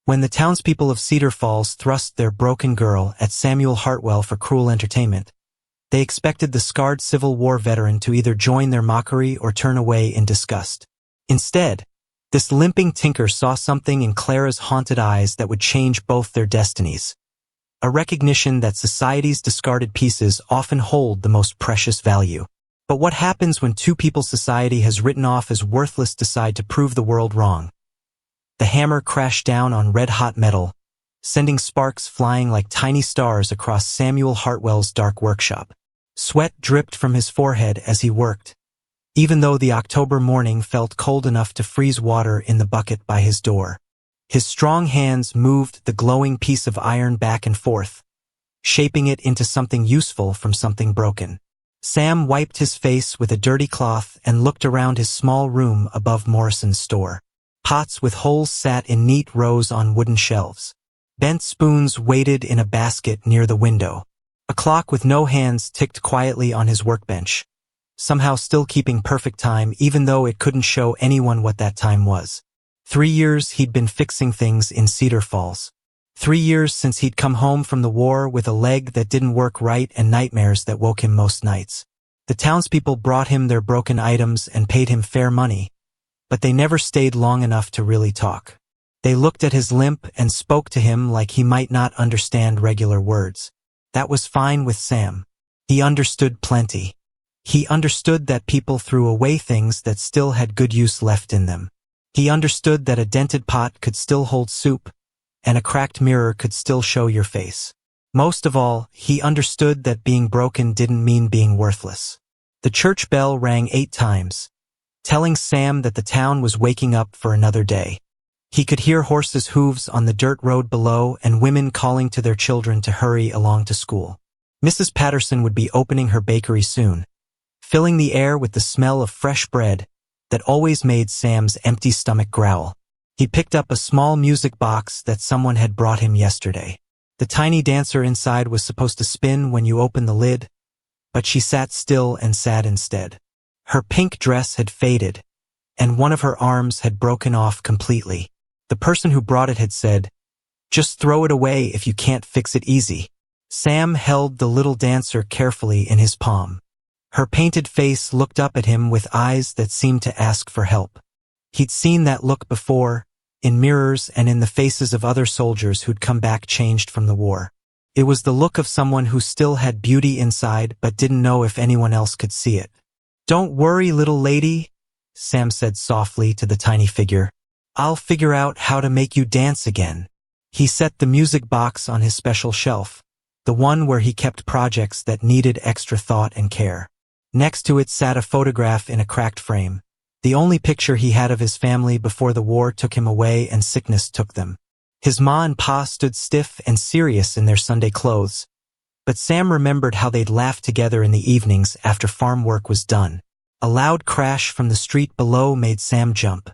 When the townspeople of Cedar Falls thrust their broken girl at Samuel Hartwell for cruel entertainment, they expected the scarred Civil War veteran to either join their mockery or turn away in disgust. Instead, this limping tinker saw something in Clara's haunted eyes that would change both their destinies. A recognition that society's discarded pieces often hold the most precious value. But what happens when two people society has written off as worthless decide to prove the world wrong? The hammer crashed down on red-hot metal, sending sparks flying like tiny stars across Samuel Hartwell's dark workshop. Sweat dripped from his forehead as he worked, even though the October morning felt cold enough to freeze water in the bucket by his door. His strong hands moved the glowing piece of iron back and forth, shaping it into something useful from something broken. Sam wiped his face with a dirty cloth and looked around his small room above Morrison's store. Pots with holes sat in neat rows on wooden shelves. Bent spoons waited in a basket near the window. A clock with no hands ticked quietly on his workbench, somehow still keeping perfect time even though it couldn't show anyone what that time was. 3 years he'd been fixing things in Cedar Falls. 3 years since he'd come home from the war with a leg that didn't work right and nightmares that woke him most nights. The townspeople brought him their broken items and paid him fair money, but they never stayed long enough to really talk. They looked at his limp and spoke to him like he might not understand regular words. That was fine with Sam. He understood plenty. He understood that people threw away things that still had good use left in them. He understood that a dented pot could still hold soup, and a cracked mirror could still show your face. Most of all, he understood that being broken didn't mean being worthless. The church bell rang 8 times, telling Sam that the town was waking up for another day. He could hear horses' hooves on the dirt road below and women calling to their children to hurry along to school. Mrs. Patterson would be opening her bakery soon, filling the air with the smell of fresh bread that always made Sam's empty stomach growl. He picked up a small music box that someone had brought him yesterday. The tiny dancer inside was supposed to spin when you opened the lid, but she sat still and sad instead. Her pink dress had faded, and one of her arms had broken off completely. The person who brought it had said, "Just throw it away if you can't fix it easy." Sam held the little dancer carefully in his palm. Her painted face looked up at him with eyes that seemed to ask for help. He'd seen that look before, in mirrors and in the faces of other soldiers who'd come back changed from the war. It was the look of someone who still had beauty inside but didn't know if anyone else could see it. "Don't worry, little lady," Sam said softly to the tiny figure. "I'll figure out how to make you dance again." He set the music box on his special shelf, the one where he kept projects that needed extra thought and care. Next to it sat a photograph in a cracked frame, the only picture he had of his family before the war took him away and sickness took them. His ma and pa stood stiff and serious in their Sunday clothes, but Sam remembered how they'd laugh together in the evenings after farm work was done. A loud crash from the street below made Sam jump.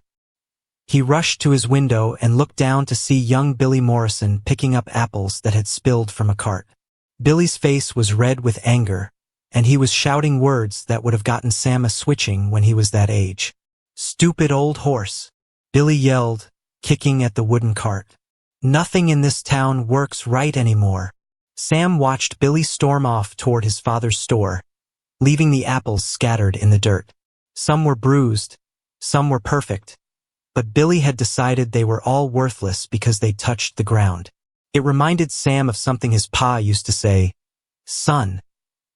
He rushed to his window and looked down to see young Billy Morrison picking up apples that had spilled from a cart. Billy's face was red with anger, and he was shouting words that would have gotten Sam a switching when he was that age. "Stupid old horse," Billy yelled, kicking at the wooden cart. "Nothing in this town works right anymore." Sam watched Billy storm off toward his father's store, leaving the apples scattered in the dirt. Some were bruised, some were perfect, but Billy had decided they were all worthless because they touched the ground. It reminded Sam of something his pa used to say, "Son,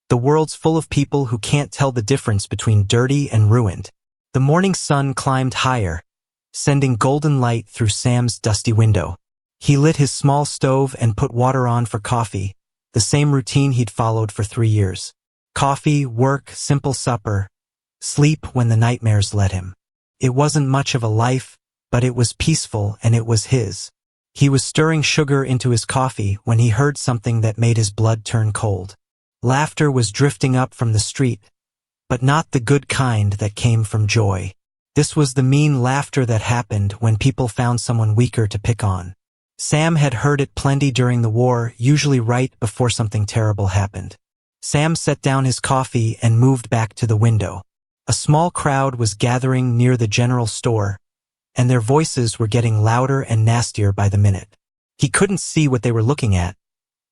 the world's full of people who can't tell the difference between dirty and ruined." The morning sun climbed higher, sending golden light through Sam's dusty window. He lit his small stove and put water on for coffee, the same routine he'd followed for 3 years. Coffee, work, simple supper, sleep when the nightmares led him. It wasn't much of a life, but it was peaceful and it was his. He was stirring sugar into his coffee when he heard something that made his blood turn cold. Laughter was drifting up from the street, but not the good kind that came from joy. This was the mean laughter that happened when people found someone weaker to pick on. Sam had heard it plenty during the war, usually right before something terrible happened. Sam set down his coffee and moved back to the window. A small crowd was gathering near the general store, and their voices were getting louder and nastier by the minute. He couldn't see what they were looking at,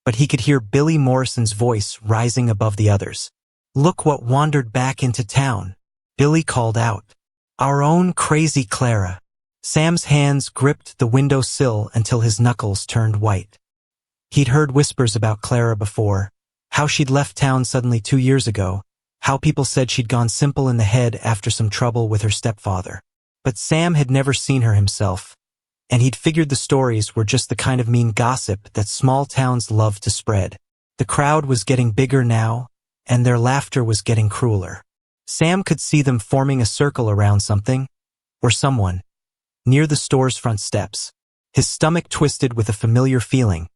but he could hear Billy Morrison's voice rising above the others. "Look what wandered back into town," Billy called out. "Our own crazy Clara." Sam's hands gripped the window sill until his knuckles turned white. He'd heard whispers about Clara before, how she'd left town suddenly 2 years ago, how people said she'd gone simple in the head after some trouble with her stepfather. But Sam had never seen her himself, and he'd figured the stories were just the kind of mean gossip that small towns love to spread. The crowd was getting bigger now, and their laughter was getting crueler. Sam could see them forming a circle around something, or someone, near the store's front steps. His stomach twisted with a familiar feeling,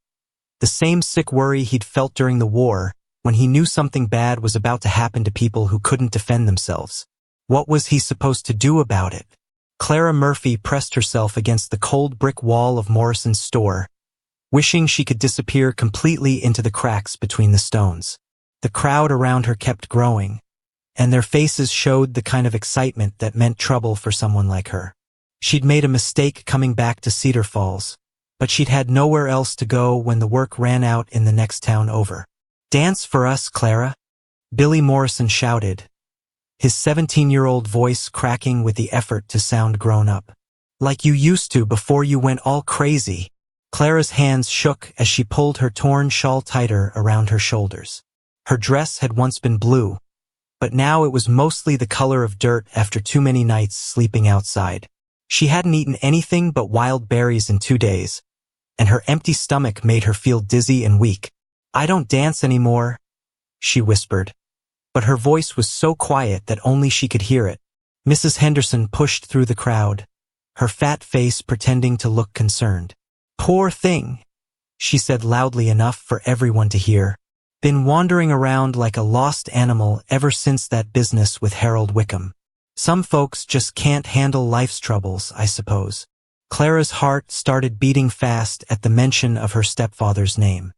the same sick worry he'd felt during the war when he knew something bad was about to happen to people who couldn't defend themselves. What was he supposed to do about it? Clara Murphy pressed herself against the cold brick wall of Morrison's store, wishing she could disappear completely into the cracks between the stones. The crowd around her kept growing, and their faces showed the kind of excitement that meant trouble for someone like her. She'd made a mistake coming back to Cedar Falls, but she'd had nowhere else to go when the work ran out in the next town over. "Dance for us, Clara," Billy Morrison shouted, his 17-year-old voice cracking with the effort to sound grown up. "Like you used to before you went all crazy." Clara's hands shook as she pulled her torn shawl tighter around her shoulders. Her dress had once been blue, but now it was mostly the color of dirt after too many nights sleeping outside. She hadn't eaten anything but wild berries in 2 days, and her empty stomach made her feel dizzy and weak. "I don't dance anymore," she whispered, but her voice was so quiet that only she could hear it. Mrs. Henderson pushed through the crowd, her fat face pretending to look concerned. "Poor thing," she said loudly enough for everyone to hear. "Been wandering around like a lost animal ever since that business with Harold Wickham. Some folks just can't handle life's troubles, I suppose." Clara's heart started beating fast at the mention of her stepfather's name.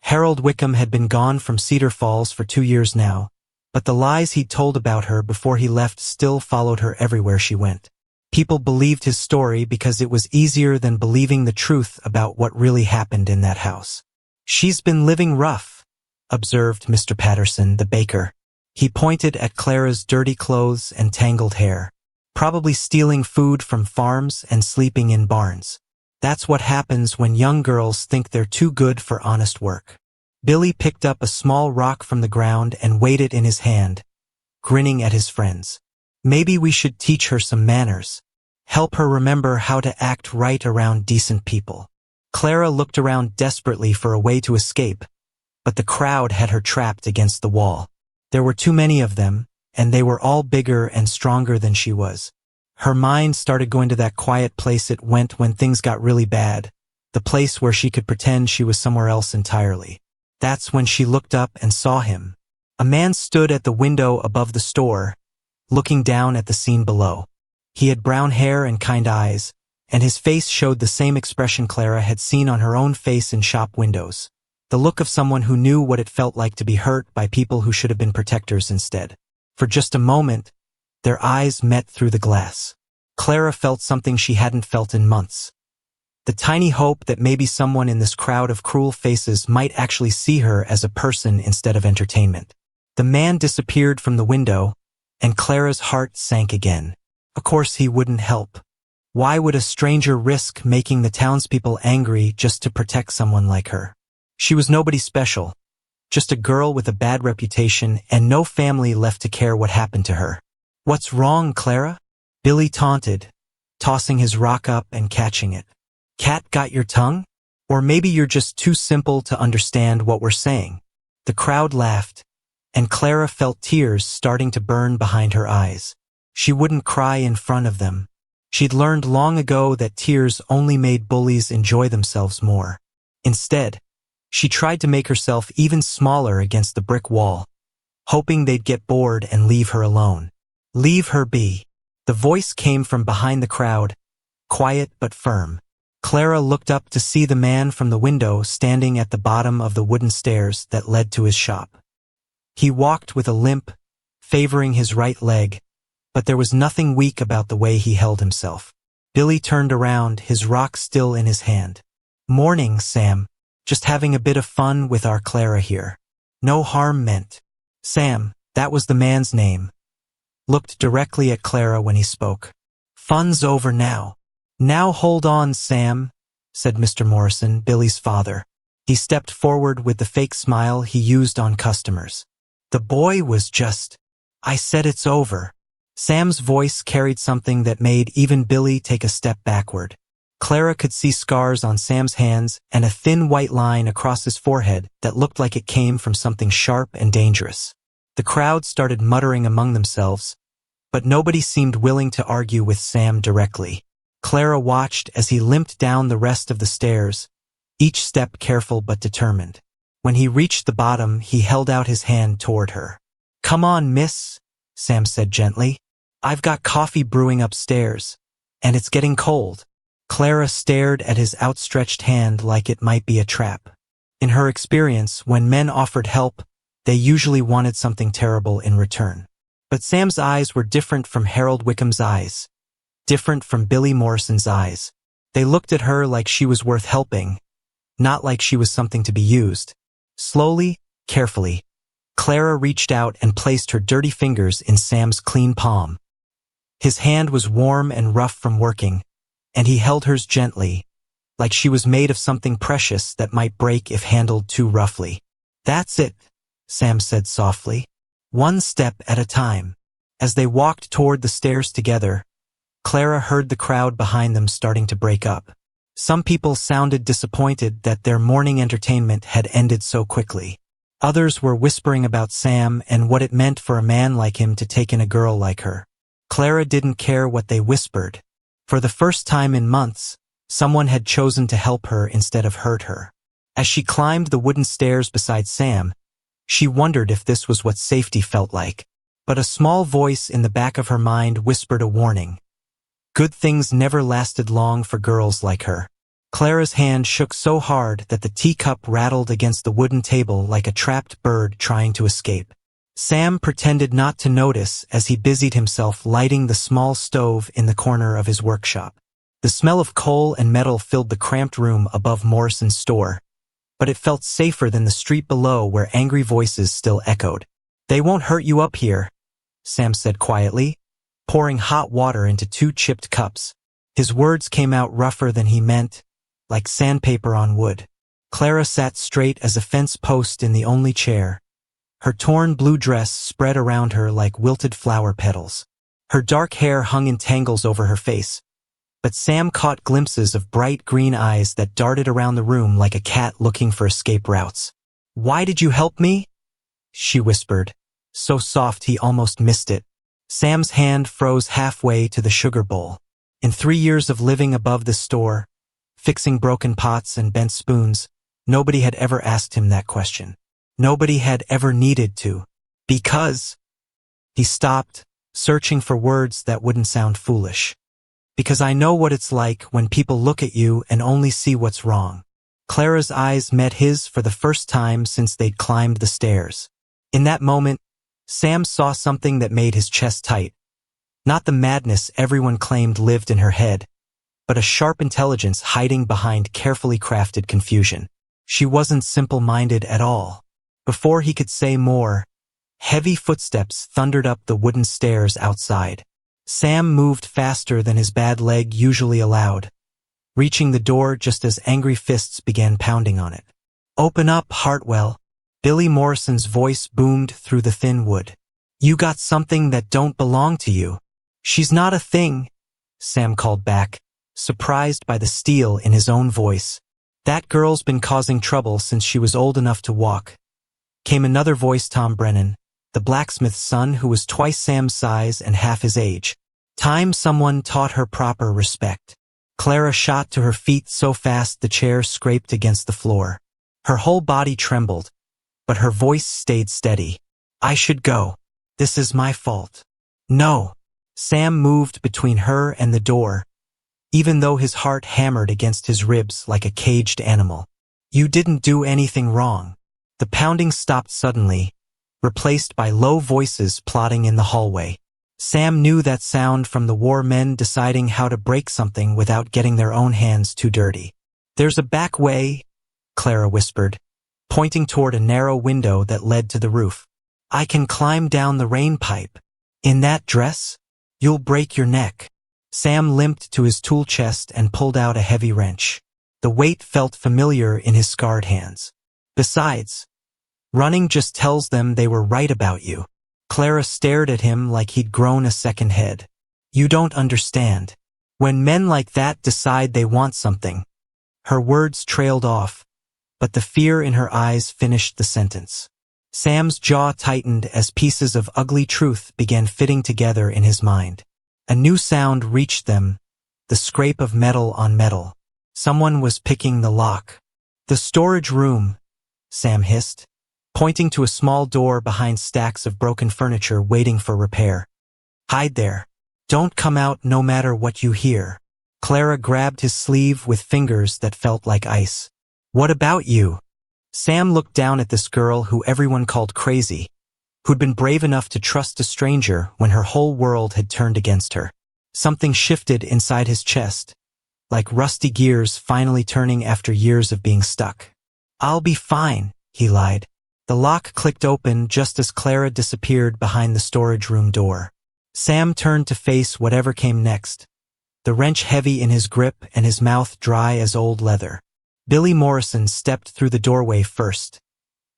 Harold Wickham had been gone from Cedar Falls for 2 years now, but the lies he'd told about her before he left still followed her everywhere she went. People believed his story because it was easier than believing the truth about what really happened in that house. "She's been living rough," observed Mr. Patterson, the baker. He pointed at Clara's dirty clothes and tangled hair. "Probably stealing food from farms and sleeping in barns. That's what happens when young girls think they're too good for honest work." Billy picked up a small rock from the ground and weighed it in his hand, grinning at his friends. "Maybe we should teach her some manners. Help her remember how to act right around decent people." Clara looked around desperately for a way to escape, but the crowd had her trapped against the wall. There were too many of them, and they were all bigger and stronger than she was. Her mind started going to that quiet place it went when things got really bad, the place where she could pretend she was somewhere else entirely. That's when she looked up and saw him. A man stood at the window above the store, looking down at the scene below. He had brown hair and kind eyes, and his face showed the same expression Clara had seen on her own face in shop windows. The look of someone who knew what it felt like to be hurt by people who should have been protectors instead. For just a moment, their eyes met through the glass. Clara felt something she hadn't felt in months. The tiny hope that maybe someone in this crowd of cruel faces might actually see her as a person instead of entertainment. The man disappeared from the window, and Clara's heart sank again. Of course he wouldn't help. Why would a stranger risk making the townspeople angry just to protect someone like her? She was nobody special, just a girl with a bad reputation and no family left to care what happened to her. "What's wrong, Clara?" Billy taunted, tossing his rock up and catching it. "Cat got your tongue? Or maybe you're just too simple to understand what we're saying." The crowd laughed, and Clara felt tears starting to burn behind her eyes. She wouldn't cry in front of them. She'd learned long ago that tears only made bullies enjoy themselves more. Instead, she tried to make herself even smaller against the brick wall, hoping they'd get bored and leave her alone. "Leave her be." The voice came from behind the crowd, quiet but firm. Clara looked up to see the man from the window standing at the bottom of the wooden stairs that led to his shop. He walked with a limp, favoring his right leg, but there was nothing weak about the way he held himself. Billy turned around, his rock still in his hand. "Morning, Sam. Just having a bit of fun with our Clara here. No harm meant." Sam, that was the man's name, looked directly at Clara when he spoke. "Fun's over now." "Now hold on, Sam," said Mr. Morrison, Billy's father. He stepped forward with the fake smile he used on customers. "The boy was just... I said it's over." Sam's voice carried something that made even Billy take a step backward. Clara could see scars on Sam's hands and a thin white line across his forehead that looked like it came from something sharp and dangerous. The crowd started muttering among themselves, but nobody seemed willing to argue with Sam directly. Clara watched as he limped down the rest of the stairs, each step careful but determined. When he reached the bottom, he held out his hand toward her. "Come on, miss," Sam said gently. "I've got coffee brewing upstairs, and it's getting cold." Clara stared at his outstretched hand like it might be a trap. In her experience, when men offered help, they usually wanted something terrible in return. But Sam's eyes were different from Harold Wickham's eyes, different from Billy Morrison's eyes. They looked at her like she was worth helping, not like she was something to be used. Slowly, carefully, Clara reached out and placed her dirty fingers in Sam's clean palm. His hand was warm and rough from working, and he held hers gently, like she was made of something precious that might break if handled too roughly. "That's it," Sam said softly. "One step at a time." As they walked toward the stairs together, Clara heard the crowd behind them starting to break up. Some people sounded disappointed that their morning entertainment had ended so quickly. Others were whispering about Sam and what it meant for a man like him to take in a girl like her. Clara didn't care what they whispered. For the first time in months, someone had chosen to help her instead of hurt her. As she climbed the wooden stairs beside Sam, she wondered if this was what safety felt like. But a small voice in the back of her mind whispered a warning. Good things never lasted long for girls like her. Clara's hand shook so hard that the teacup rattled against the wooden table like a trapped bird trying to escape. Sam pretended not to notice as he busied himself lighting the small stove in the corner of his workshop. The smell of coal and metal filled the cramped room above Morrison's store, but it felt safer than the street below where angry voices still echoed. "They won't hurt you up here," Sam said quietly, pouring hot water into 2 chipped cups. His words came out rougher than he meant, like sandpaper on wood. Clara sat straight as a fence post in the only chair. Her torn blue dress spread around her like wilted flower petals. Her dark hair hung in tangles over her face, but Sam caught glimpses of bright green eyes that darted around the room like a cat looking for escape routes. "Why did you help me?" she whispered, so soft he almost missed it. Sam's hand froze halfway to the sugar bowl. In 3 years of living above the store, fixing broken pots and bent spoons, nobody had ever asked him that question. Nobody had ever needed to. Because... He stopped, searching for words that wouldn't sound foolish. "Because I know what it's like when people look at you and only see what's wrong." Clara's eyes met his for the first time since they'd climbed the stairs. In that moment, Sam saw something that made his chest tight. Not the madness everyone claimed lived in her head, but a sharp intelligence hiding behind carefully crafted confusion. She wasn't simple-minded at all. Before he could say more, heavy footsteps thundered up the wooden stairs outside. Sam moved faster than his bad leg usually allowed, reaching the door just as angry fists began pounding on it. "Open up, Hartwell," Billy Morrison's voice boomed through the thin wood. "You got something that don't belong to you." "She's not a thing," Sam called back, surprised by the steel in his own voice. "That girl's been causing trouble since she was old enough to walk." Came another voice, Tom Brennan, the blacksmith's son who was twice Sam's size and half his age. Time someone taught her proper respect. Clara shot to her feet so fast the chair scraped against the floor. Her whole body trembled, but her voice stayed steady. "I should go. This is my fault." "No." Sam moved between her and the door, even though his heart hammered against his ribs like a caged animal. "You didn't do anything wrong." The pounding stopped suddenly, replaced by low voices plotting in the hallway. Sam knew that sound from the war men deciding how to break something without getting their own hands too dirty. "There's a back way," Clara whispered, pointing toward a narrow window that led to the roof. "I can climb down the rain pipe." "In that dress? You'll break your neck." Sam limped to his tool chest and pulled out a heavy wrench. The weight felt familiar in his scarred hands. "Besides, running just tells them they were right about you." Clara stared at him like he'd grown a second head. "You don't understand. When men like that decide they want something." Her words trailed off, but the fear in her eyes finished the sentence. Sam's jaw tightened as pieces of ugly truth began fitting together in his mind. A new sound reached them, the scrape of metal on metal. Someone was picking the lock. "The storage room," Sam hissed, pointing to a small door behind stacks of broken furniture waiting for repair. "Hide there. Don't come out no matter what you hear." Clara grabbed his sleeve with fingers that felt like ice. "What about you?" Sam looked down at this girl who everyone called crazy, who'd been brave enough to trust a stranger when her whole world had turned against her. Something shifted inside his chest, like rusty gears finally turning after years of being stuck. "I'll be fine," he lied. The lock clicked open just as Clara disappeared behind the storage room door. Sam turned to face whatever came next, the wrench heavy in his grip and his mouth dry as old leather. Billy Morrison stepped through the doorway first,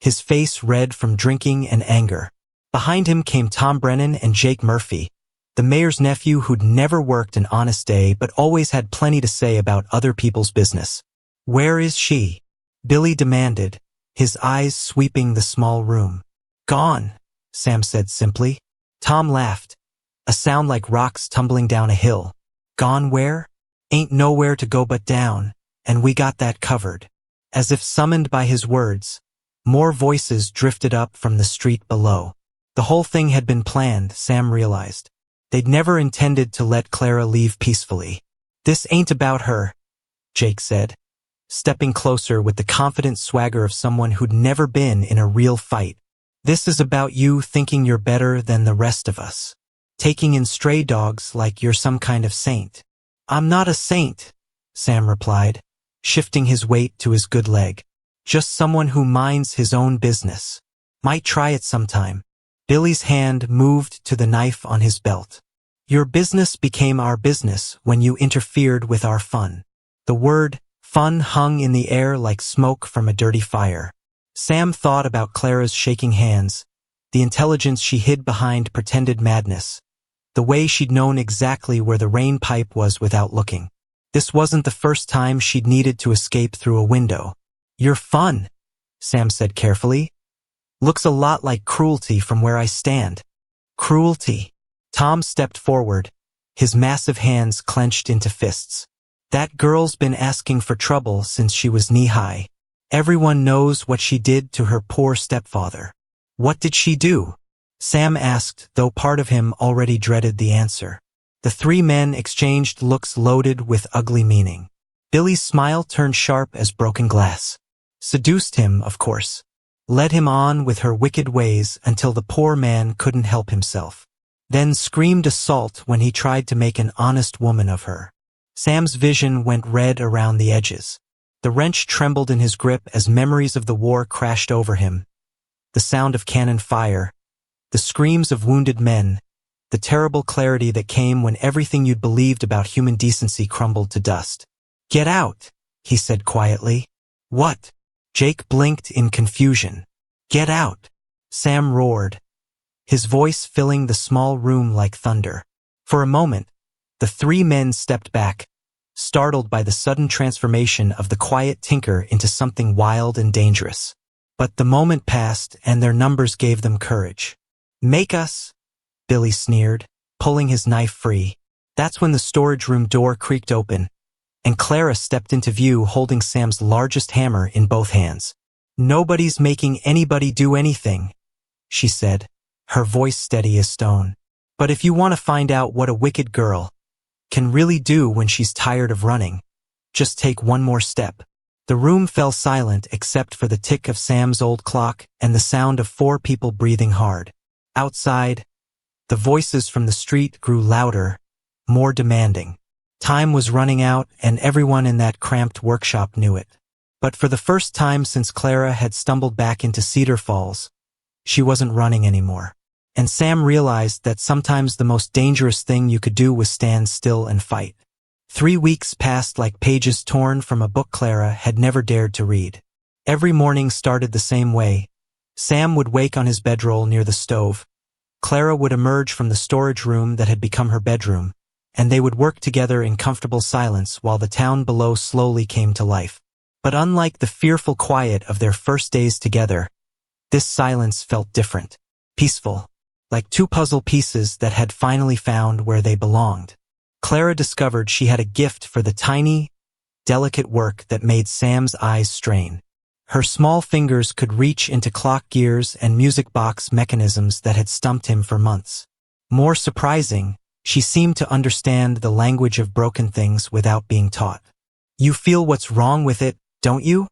his face red from drinking and anger. Behind him came Tom Brennan and Jake Murphy, the mayor's nephew who'd never worked an honest day but always had plenty to say about other people's business. "Where is she?" Billy demanded, his eyes sweeping the small room. "Gone," Sam said simply. Tom laughed, a sound like rocks tumbling down a hill. "Gone where? Ain't nowhere to go but down, and we got that covered." As if summoned by his words, more voices drifted up from the street below. The whole thing had been planned, Sam realized. They'd never intended to let Clara leave peacefully. "This ain't about her," Jake said, stepping closer with the confident swagger of someone who'd never been in a real fight. "This is about you thinking you're better than the rest of us. Taking in stray dogs like you're some kind of saint." "I'm not a saint," Sam replied, shifting his weight to his good leg. "Just someone who minds his own business. Might try it sometime." Billy's hand moved to the knife on his belt. "Your business became our business when you interfered with our fun." The word fun hung in the air like smoke from a dirty fire. Sam thought about Clara's shaking hands, the intelligence she hid behind pretended madness, the way she'd known exactly where the rain pipe was without looking. This wasn't the first time she'd needed to escape through a window. "Your fun," Sam said carefully, "looks a lot like cruelty from where I stand." "Cruelty?" Tom stepped forward, his massive hands clenched into fists. "That girl's been asking for trouble since she was knee-high. Everyone knows what she did to her poor stepfather." "What did she do?" Sam asked, though part of him already dreaded the answer. The three men exchanged looks loaded with ugly meaning. Billy's smile turned sharp as broken glass. "Seduced him, of course. Led him on with her wicked ways until the poor man couldn't help himself. Then screamed assault when he tried to make an honest woman of her." Sam's vision went red around the edges. The wrench trembled in his grip as memories of the war crashed over him. The sound of cannon fire, the screams of wounded men, the terrible clarity that came when everything you'd believed about human decency crumbled to dust. "Get out," he said quietly. "What?" Jake blinked in confusion. "Get out," Sam roared, his voice filling the small room like thunder. For a moment, the three men stepped back, startled by the sudden transformation of the quiet tinker into something wild and dangerous. But the moment passed and their numbers gave them courage. "Make us," Billy sneered, pulling his knife free. That's when the storage room door creaked open, and Clara stepped into view holding Sam's largest hammer in both hands. "Nobody's making anybody do anything," she said, her voice steady as stone. "But if you want to find out what a wicked girl can really do when she's tired of running, just take one more step." The room fell silent except for the tick of Sam's old clock and the sound of 4 people breathing hard. Outside, The voices from the street grew louder, more demanding. Time was running out, and everyone in that cramped workshop knew it. But for the first time since Clara had stumbled back into Cedar Falls, she wasn't running anymore. And Sam realized that sometimes the most dangerous thing you could do was stand still and fight. 3 weeks passed like pages torn from a book Clara had never dared to read. Every morning started the same way. Sam would wake on his bedroll near the stove. Clara would emerge from the storage room that had become her bedroom, and they would work together in comfortable silence while the town below slowly came to life. But unlike the fearful quiet of their first days together, this silence felt different, peaceful, like two puzzle pieces that had finally found where they belonged. Clara discovered she had a gift for the tiny, delicate work that made Sam's eyes strain. Her small fingers could reach into clock gears and music box mechanisms that had stumped him for months. More surprising, she seemed to understand the language of broken things without being taught. "You feel what's wrong with it, don't you?"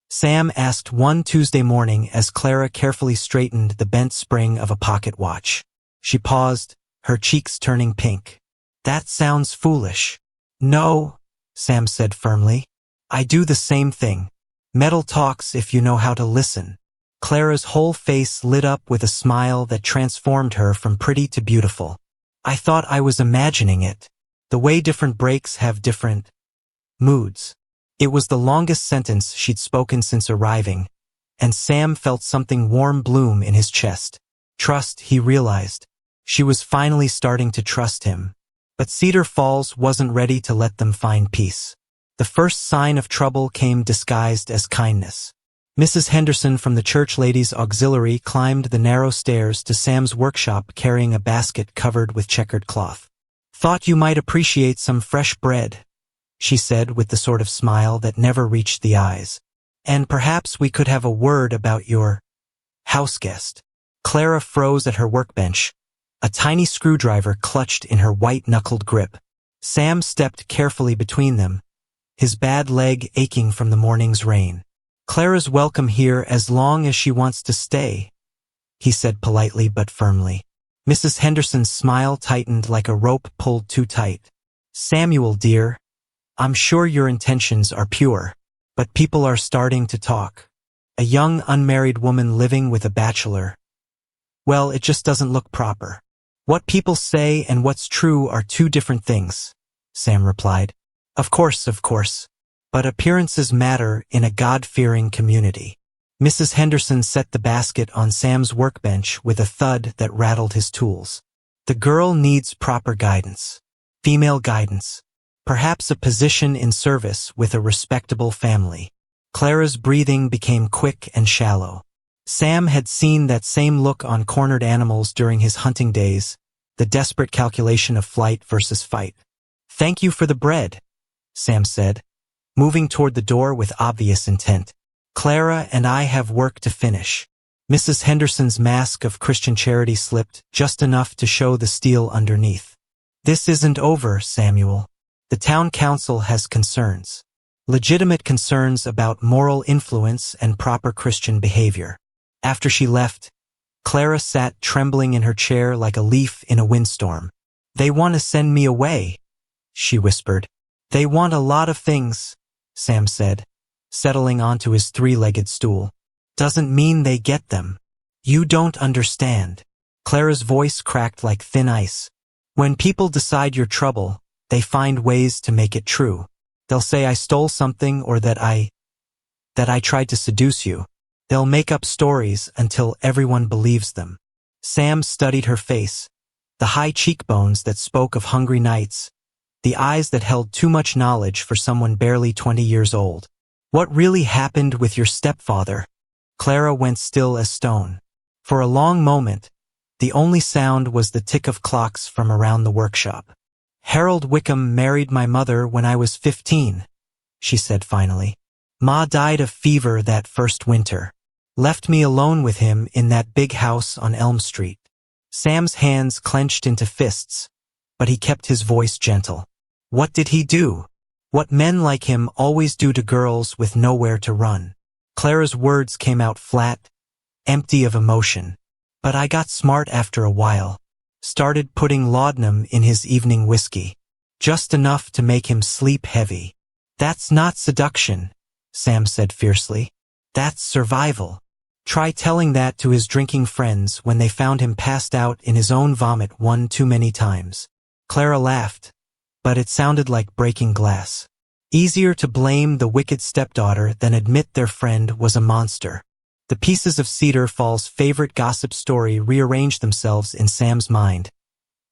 Sam asked one Tuesday morning as Clara carefully straightened the bent spring of a pocket watch. She paused, her cheeks turning pink. "That sounds foolish." "No," Sam said firmly. "I do the same thing. Metal talks if you know how to listen." Clara's whole face lit up with a smile that transformed her from pretty to beautiful. "I thought I was imagining it. The way different breaks have different moods." It was the longest sentence she'd spoken since arriving, and Sam felt something warm bloom in his chest. Trust, he realized. She was finally starting to trust him. But Cedar Falls wasn't ready to let them find peace. The first sign of trouble came disguised as kindness. Mrs. Henderson from the Church Ladies' Auxiliary climbed the narrow stairs to Sam's workshop carrying a basket covered with checkered cloth. "Thought you might appreciate some fresh bread," she said with the sort of smile that never reached the eyes. "And perhaps we could have a word about your houseguest." Clara froze at her workbench, a tiny screwdriver clutched in her white-knuckled grip. Sam stepped carefully between them, his bad leg aching from the morning's rain. "Clara's welcome here as long as she wants to stay," he said politely but firmly. Mrs. Henderson's smile tightened like a rope pulled too tight. "Samuel, dear, I'm sure your intentions are pure, but people are starting to talk. A young unmarried woman living with a bachelor. Well, it just doesn't look proper." "What people say and what's true are two different things," Sam replied. Of course. But appearances matter in a God-fearing community." Mrs. Henderson set the basket on Sam's workbench with a thud that rattled his tools. "The girl needs proper guidance. Female guidance. Perhaps a position in service with a respectable family." Clara's breathing became quick and shallow. Sam had seen that same look on cornered animals during his hunting days, the desperate calculation of flight versus fight. "Thank you for the bread," Sam said, moving toward the door with obvious intent. "Clara and I have work to finish." Mrs. Henderson's mask of Christian charity slipped just enough to show the steel underneath. "This isn't over, Samuel. The town council has concerns. Legitimate concerns about moral influence and proper Christian behavior." After she left, Clara sat trembling in her chair like a leaf in a windstorm. "They want to send me away," she whispered. "They want a lot of things," Sam said, settling onto his three-legged stool. "Doesn't mean they get them. You don't understand." Clara's voice cracked like thin ice. "When people decide you're trouble, they find ways to make it true. They'll say I stole something or that I tried to seduce you. They'll make up stories until everyone believes them." Sam studied her face, the high cheekbones that spoke of hungry nights, the eyes that held too much knowledge for someone barely 20 years old. "What really happened with your stepfather?" Clara went still as stone. For a long moment, the only sound was the tick of clocks from around the workshop. "Harold Wickham married my mother when I was 15, she said finally. "Ma died of fever that first winter. Left me alone with him in that big house on Elm Street." Sam's hands clenched into fists, but he kept his voice gentle. "What did he do? What men like him always do to girls with nowhere to run." Clara's words came out flat, empty of emotion. "But I got smart after a while. started putting laudanum in his evening whiskey. Just enough to make him sleep heavy. That's not seduction, Sam said fiercely. That's survival. Try telling that to his drinking friends when they found him passed out in his own vomit one too many times. Clara laughed, but it sounded like breaking glass. Easier to blame the wicked stepdaughter than admit their friend was a monster. The pieces of Cedar Falls' favorite gossip story rearranged themselves in Sam's mind,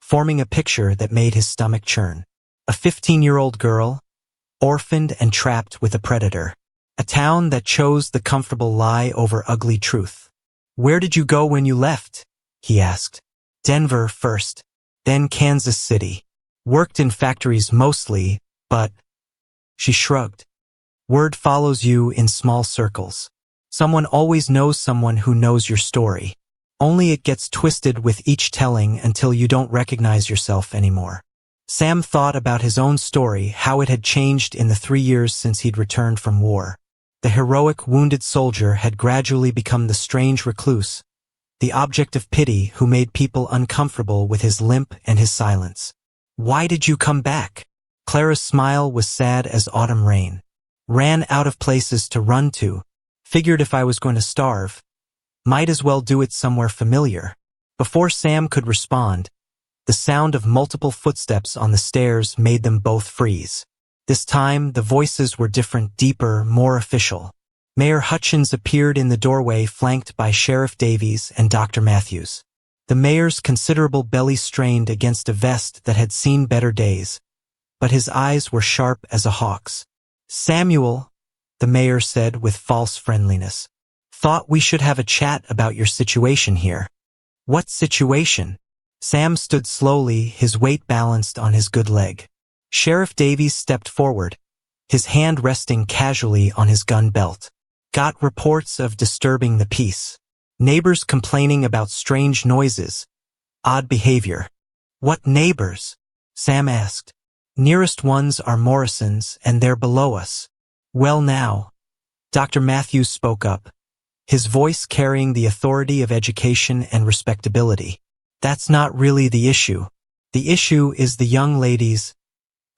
forming a picture that made his stomach churn. A 15-year-old girl, orphaned and trapped with a predator. A town that chose the comfortable lie over ugly truth. Where did you go when you left? He asked. Denver first, then Kansas City. Worked in factories mostly, but... She shrugged. Word follows you in small circles. Someone always knows someone who knows your story. Only it gets twisted with each telling until you don't recognize yourself anymore. Sam thought about his own story, how it had changed in the 3 years since he'd returned from war. The heroic wounded soldier had gradually become the strange recluse, the object of pity who made people uncomfortable with his limp and his silence. Why did you come back? Clara's smile was sad as autumn rain. Ran out of places to run to. Figured if I was going to starve, might as well do it somewhere familiar. Before Sam could respond, the sound of multiple footsteps on the stairs made them both freeze. This time, the voices were different, deeper, more official. Mayor Hutchins appeared in the doorway flanked by Sheriff Davies and Dr. Matthews. The mayor's considerable belly strained against a vest that had seen better days, but his eyes were sharp as a hawk's. Samuel, the mayor said with false friendliness, thought we should have a chat about your situation here. What situation? Sam stood slowly, his weight balanced on his good leg. Sheriff Davies stepped forward, his hand resting casually on his gun belt. Got reports of disturbing the peace. Neighbors complaining about strange noises, odd behavior. What neighbors? Sam asked. Nearest ones are Morrison's, and they're below us. Well now, Dr. Matthews spoke up, his voice carrying the authority of education and respectability. That's not really the issue. The issue is the young lady's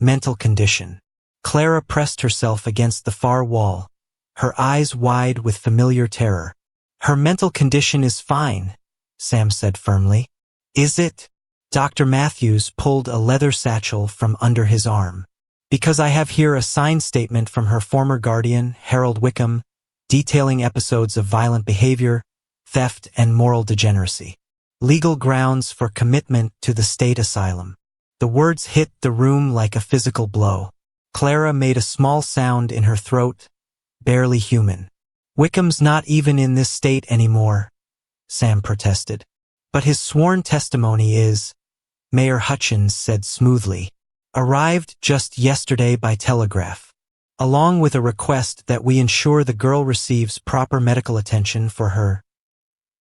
mental condition. Clara pressed herself against the far wall, her eyes wide with familiar terror. Her mental condition is fine, Sam said firmly. Is it? Dr. Matthews pulled a leather satchel from under his arm. Because I have here a signed statement from her former guardian, Harold Wickham, detailing episodes of violent behavior, theft, and moral degeneracy. Legal grounds for commitment to the state asylum. The words hit the room like a physical blow. Clara made a small sound in her throat, barely human. Wickham's not even in this state anymore, Sam protested. But his sworn testimony is, Mayor Hutchins said smoothly, arrived just yesterday by telegraph, along with a request that we ensure the girl receives proper medical attention for her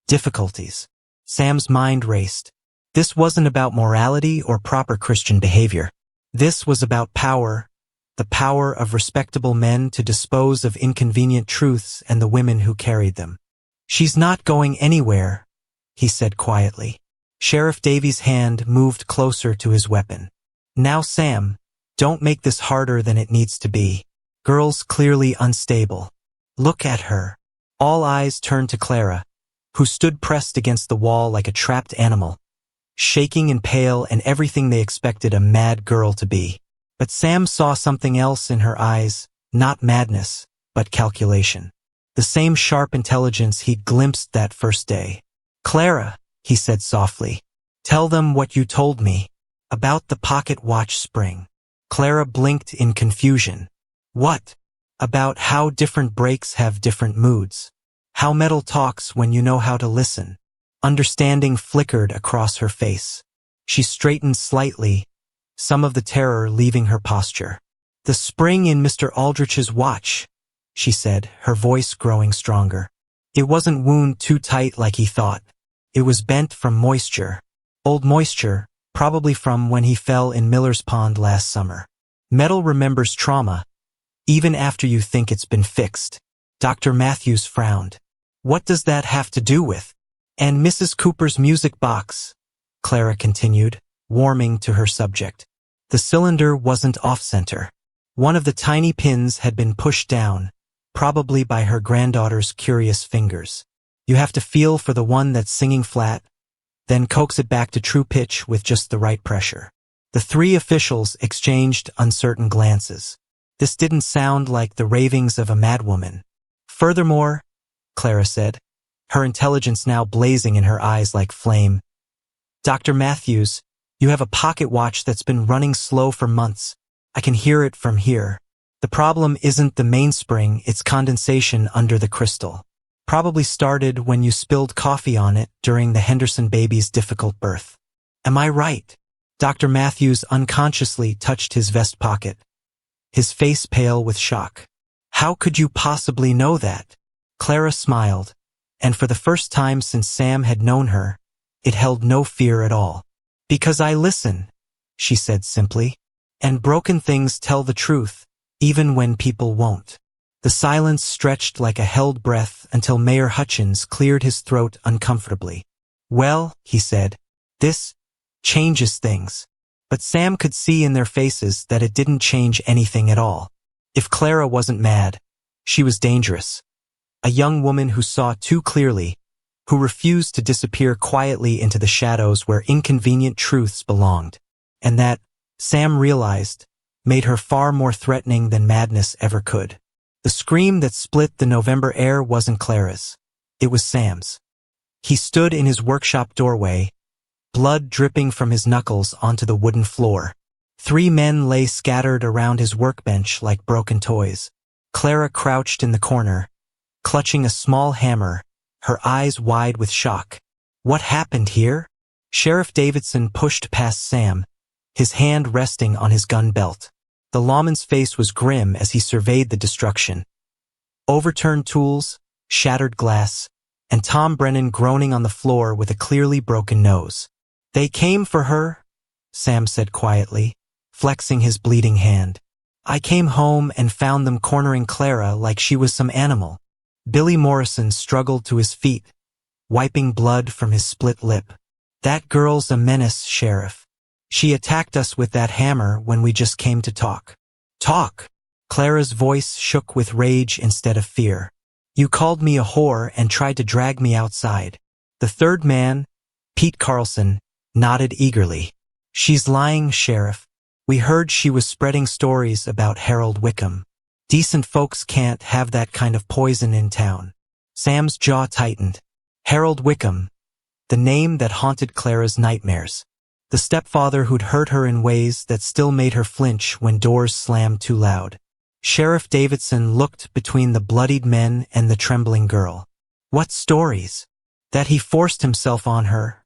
difficulties. Sam's mind raced. This wasn't about morality or proper Christian behavior. This was about power, the power of respectable men to dispose of inconvenient truths and the women who carried them. She's not going anywhere, he said quietly. Sheriff Davies' hand moved closer to his weapon. Now Sam, don't make this harder than it needs to be. Girl's clearly unstable. Look at her. All eyes turned to Clara, who stood pressed against the wall like a trapped animal, shaking and pale and everything they expected a mad girl to be. But Sam saw something else in her eyes, not madness, but calculation. The same sharp intelligence he'd glimpsed that first day. Clara, he said softly, tell them what you told me about the pocket watch spring. Clara blinked in confusion. What? About how different breaks have different moods. How metal talks when you know how to listen. Understanding flickered across her face. She straightened slightly, some of the terror leaving her posture. The spring in Mr. Aldrich's watch, she said, her voice growing stronger. It wasn't wound too tight like he thought. It was bent from moisture. Old moisture, probably from when he fell in Miller's Pond last summer. Metal remembers trauma, even after you think it's been fixed. Dr. Matthews frowned. What does that have to do with? And Mrs. Cooper's music box, Clara continued, warming to her subject. The cylinder wasn't off-center. One of the tiny pins had been pushed down, probably by her granddaughter's curious fingers. You have to feel for the one that's singing flat, then coax it back to true pitch with just the right pressure. The three officials exchanged uncertain glances. This didn't sound like the ravings of a madwoman. Furthermore, Clara said, her intelligence now blazing in her eyes like flame, Dr. Matthews, you have a pocket watch that's been running slow for months. I can hear it from here. The problem isn't the mainspring, it's condensation under the crystal. Probably started when you spilled coffee on it during the Henderson baby's difficult birth. Am I right? Dr. Matthews unconsciously touched his vest pocket, his face pale with shock. How could you possibly know that? Clara smiled, and for the first time since Sam had known her, it held no fear at all. Because I listen, she said simply. And broken things tell the truth, even when people won't. The silence stretched like a held breath until Mayor Hutchins cleared his throat uncomfortably. Well, he said, this changes things. But Sam could see in their faces that it didn't change anything at all. If Clara wasn't mad, she was dangerous. A young woman who saw too clearly, who refused to disappear quietly into the shadows where inconvenient truths belonged. And that, Sam realized, made her far more threatening than madness ever could. The scream that split the November air wasn't Clara's. It was Sam's. He stood in his workshop doorway, blood dripping from his knuckles onto the wooden floor. 3 men lay scattered around his workbench like broken toys. Clara crouched in the corner, clutching a small hammer, her eyes wide with shock. What happened here? Sheriff Davidson pushed past Sam, his hand resting on his gun belt. The lawman's face was grim as he surveyed the destruction. Overturned tools, shattered glass, and Tom Brennan groaning on the floor with a clearly broken nose. They came for her, Sam said quietly, flexing his bleeding hand. I came home and found them cornering Clara like she was some animal. Billy Morrison struggled to his feet, wiping blood from his split lip. That girl's a menace, Sheriff. She attacked us with that hammer when we just came to talk. Talk! Clara's voice shook with rage instead of fear. You called me a whore and tried to drag me outside. The third man, Pete Carlson, nodded eagerly. She's lying, Sheriff. We heard she was spreading stories about Harold Wickham. Decent folks can't have that kind of poison in town. Sam's jaw tightened. Harold Wickham, the name that haunted Clara's nightmares. The stepfather who'd hurt her in ways that still made her flinch when doors slammed too loud. Sheriff Davidson looked between the bloodied men and the trembling girl. What stories? That he forced himself on her,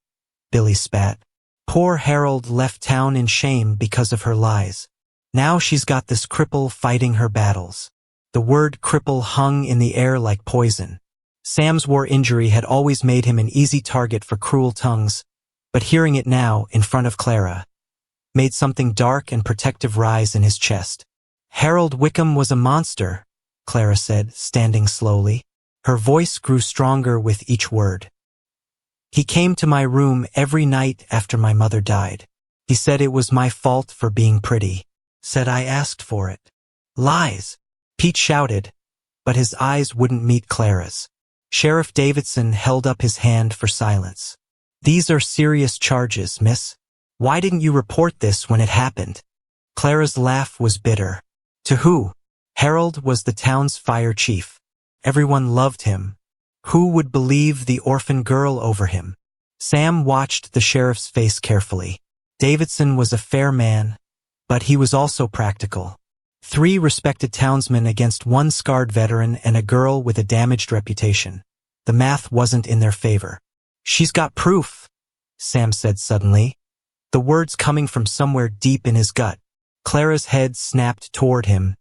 Billy spat. Poor Harold left town in shame because of her lies. Now she's got this cripple fighting her battles. The word cripple hung in the air like poison. Sam's war injury had always made him an easy target for cruel tongues, but hearing it now, in front of Clara, made something dark and protective rise in his chest. Harold Wickham was a monster, Clara said, standing slowly. Her voice grew stronger with each word. He came to my room every night after my mother died. He said it was my fault for being pretty. Said I asked for it. Lies! Pete shouted, but his eyes wouldn't meet Clara's. Sheriff Davidson held up his hand for silence. These are serious charges, miss. Why didn't you report this when it happened? Clara's laugh was bitter. To who? Harold was the town's fire chief. Everyone loved him. Who would believe the orphan girl over him? Sam watched the sheriff's face carefully. Davidson was a fair man, but he was also practical. 3 respected townsmen against 1 scarred veteran and a girl with a damaged reputation. The math wasn't in their favor. She's got proof, Sam said suddenly, the words coming from somewhere deep in his gut. Clara's head snapped toward him,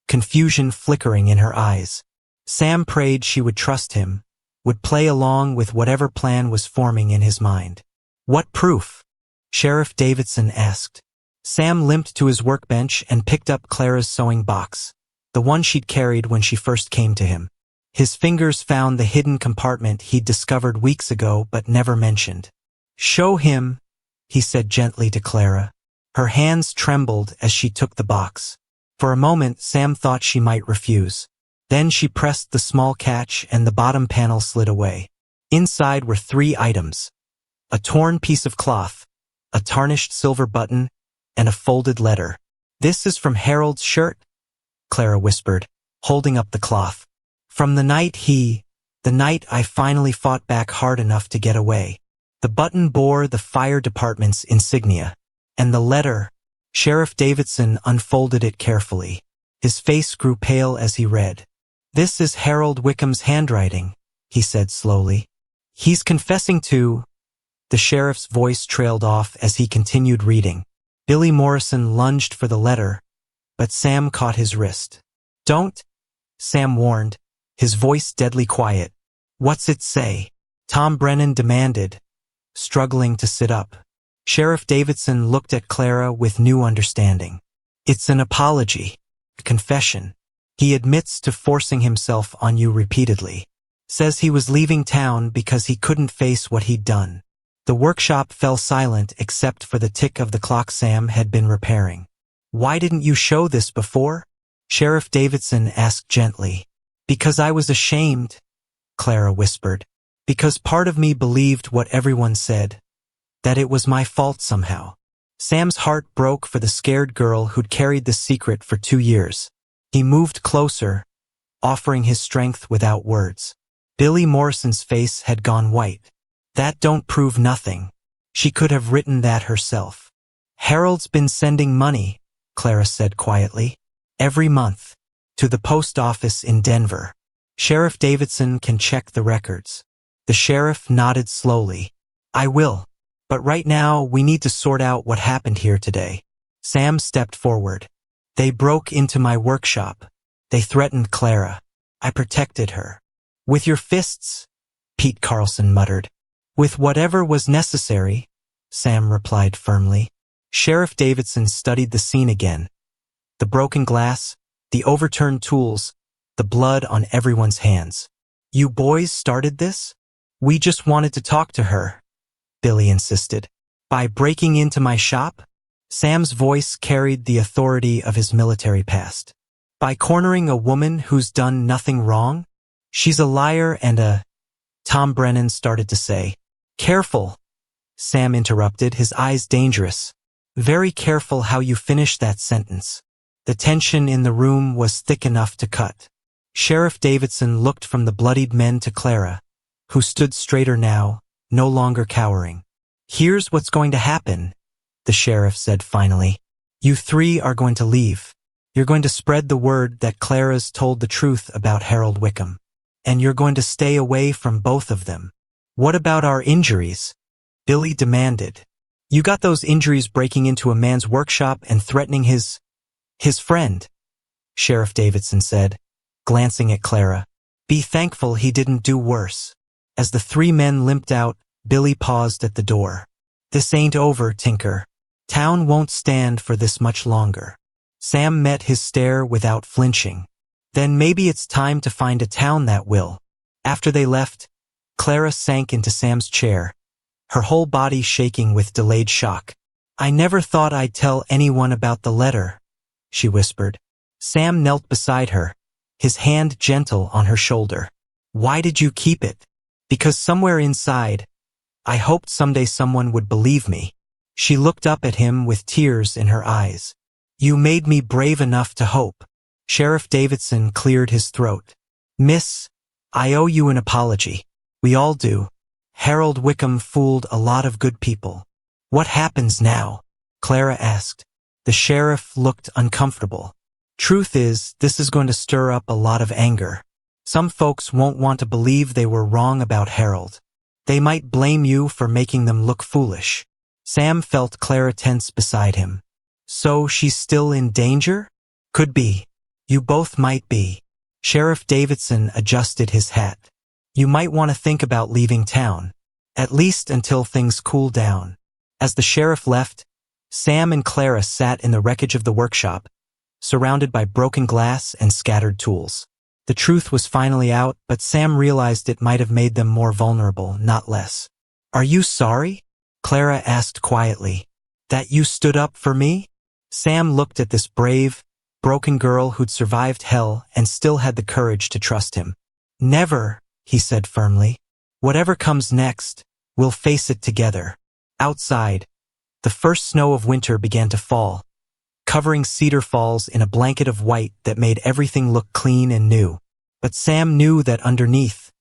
confusion flickering in her eyes. Sam prayed she would trust him, would play along with whatever plan was forming in his mind. What proof? Sheriff Davidson asked. Sam limped to his workbench and picked up Clara's sewing box, the one she'd carried when she first came to him. His fingers found the hidden compartment he'd discovered weeks ago but never mentioned. Show him, he said gently to Clara. Her hands trembled as she took the box. For a moment, Sam thought she might refuse. Then she pressed the small catch and the bottom panel slid away. Inside were 3 items: a torn piece of cloth, a tarnished silver button, and a folded letter. "This is from Harold's shirt," Clara whispered, holding up the cloth. "From the night I finally fought back hard enough to get away." The button bore the fire department's insignia. And the letter, Sheriff Davidson unfolded it carefully. His face grew pale as he read. "This is Harold Wickham's handwriting," he said slowly. "He's confessing to—" The sheriff's voice trailed off as he continued reading. Billy Morrison lunged for the letter, but Sam caught his wrist. "Don't," Sam warned, his voice deadly quiet. "What's it say?" Tom Brennan demanded, struggling to sit up. Sheriff Davidson looked at Clara with new understanding. "It's an apology, a confession. He admits to forcing himself on you repeatedly. Says he was leaving town because he couldn't face what he'd done." The workshop fell silent except for the tick of the clock Sam had been repairing. "Why didn't you show this before?" Sheriff Davidson asked gently. "Because I was ashamed," Clara whispered. "Because part of me believed what everyone said, that it was my fault somehow." Sam's heart broke for the scared girl who'd carried the secret for 2 years. He moved closer, offering his strength without words. Billy Morrison's face had gone white. "That don't prove nothing. She could have written that herself." "Harold's been sending money," Clara said quietly, "every month, to the post office in Denver. Sheriff Davidson can check the records." The sheriff nodded slowly. "I will. But right now, we need to sort out what happened here today." Sam stepped forward. "They broke into my workshop. They threatened Clara. I protected her." "With your fists?" Pete Carlson muttered. "With whatever was necessary," Sam replied firmly. Sheriff Davidson studied the scene again. The broken glass, the overturned tools, the blood on everyone's hands. "You boys started this?" "We just wanted to talk to her," Billy insisted. "By breaking into my shop?" Sam's voice carried the authority of his military past. "By cornering a woman who's done nothing wrong? She's a liar and a—" Tom Brennan started to say. "Careful," Sam interrupted, his eyes dangerous. "Very careful how you finish that sentence." The tension in the room was thick enough to cut. Sheriff Davidson looked from the bloodied men to Clara, who stood straighter now, no longer cowering. "Here's what's going to happen," the sheriff said finally. "You 3 are going to leave. You're going to spread the word that Clara's told the truth about Harold Wickham. And you're going to stay away from both of them." "What about our injuries?" Billy demanded. "You got those injuries breaking into a man's workshop and threatening his friend," Sheriff Davidson said, glancing at Clara. "Be thankful he didn't do worse." As the 3 men limped out, Billy paused at the door. "This ain't over, Tinker. Town won't stand for this much longer." Sam met his stare without flinching. "Then maybe it's time to find a town that will." After they left, Clara sank into Sam's chair, her whole body shaking with delayed shock. "I never thought I'd tell anyone about the letter," she whispered. Sam knelt beside her, his hand gentle on her shoulder. "Why did you keep it?" "Because somewhere inside, I hoped someday someone would believe me." She looked up at him with tears in her eyes. "You made me brave enough to hope." Sheriff Davidson cleared his throat. "Miss, I owe you an apology. We all do. Harold Wickham fooled a lot of good people." "What happens now?" Clara asked. The sheriff looked uncomfortable. "Truth is, this is going to stir up a lot of anger. Some folks won't want to believe they were wrong about Harold. They might blame you for making them look foolish." Sam felt Clara tense beside him. "So she's still in danger?" "Could be. You both might be." Sheriff Davidson adjusted his hat. "You might want to think about leaving town, at least until things cool down." As the sheriff left, Sam and Clara sat in the wreckage of the workshop, surrounded by broken glass and scattered tools. The truth was finally out, but Sam realized it might have made them more vulnerable, not less. "Are you sorry?" Clara asked quietly. That you stood up for me? Sam looked at this brave, broken girl who'd survived hell and still had the courage to trust him. Never, he said firmly. Whatever comes next, we'll face it together. Outside, the first snow of winter began to fall, covering Cedar Falls in a blanket of white that made everything look clean and new. But Sam knew that underneath,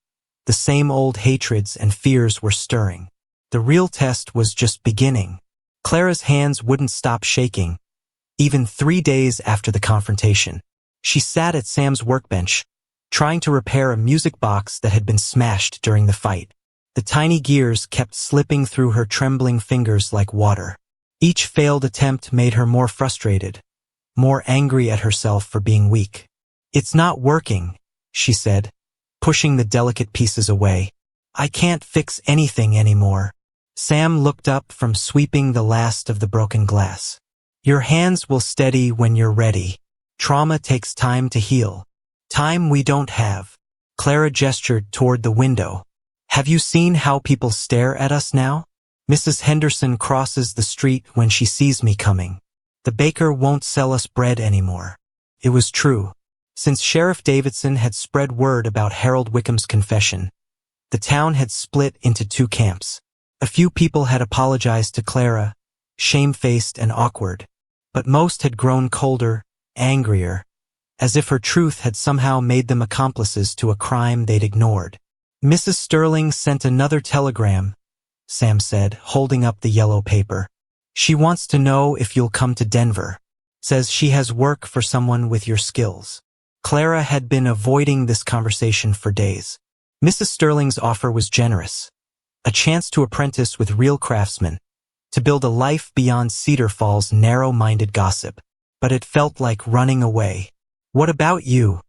the same old hatreds and fears were stirring. The real test was just beginning. Clara's hands wouldn't stop shaking, even 3 days after the confrontation. She sat at Sam's workbench, trying to repair a music box that had been smashed during the fight. The tiny gears kept slipping through her trembling fingers like water. Each failed attempt made her more frustrated, more angry at herself for being weak. It's not working, she said, pushing the delicate pieces away. I can't fix anything anymore. Sam looked up from sweeping the last of the broken glass. Your hands will steady when you're ready. Trauma takes time to heal. Time we don't have. Clara gestured toward the window. Have you seen how people stare at us now? Mrs. Henderson crosses the street when she sees me coming. The baker won't sell us bread anymore. It was true. Since Sheriff Davidson had spread word about Harold Wickham's confession, the town had split into 2 camps. A few people had apologized to Clara, shamefaced and awkward, but most had grown colder, angrier, as if her truth had somehow made them accomplices to a crime they'd ignored. Mrs. Sterling sent another telegram, Sam said, holding up the yellow paper. She wants to know if you'll come to Denver. Says she has work for someone with your skills. Clara had been avoiding this conversation for days. Mrs. Sterling's offer was generous. A chance to apprentice with real craftsmen, to build a life beyond Cedar Falls' narrow-minded gossip. But it felt like running away. What about you?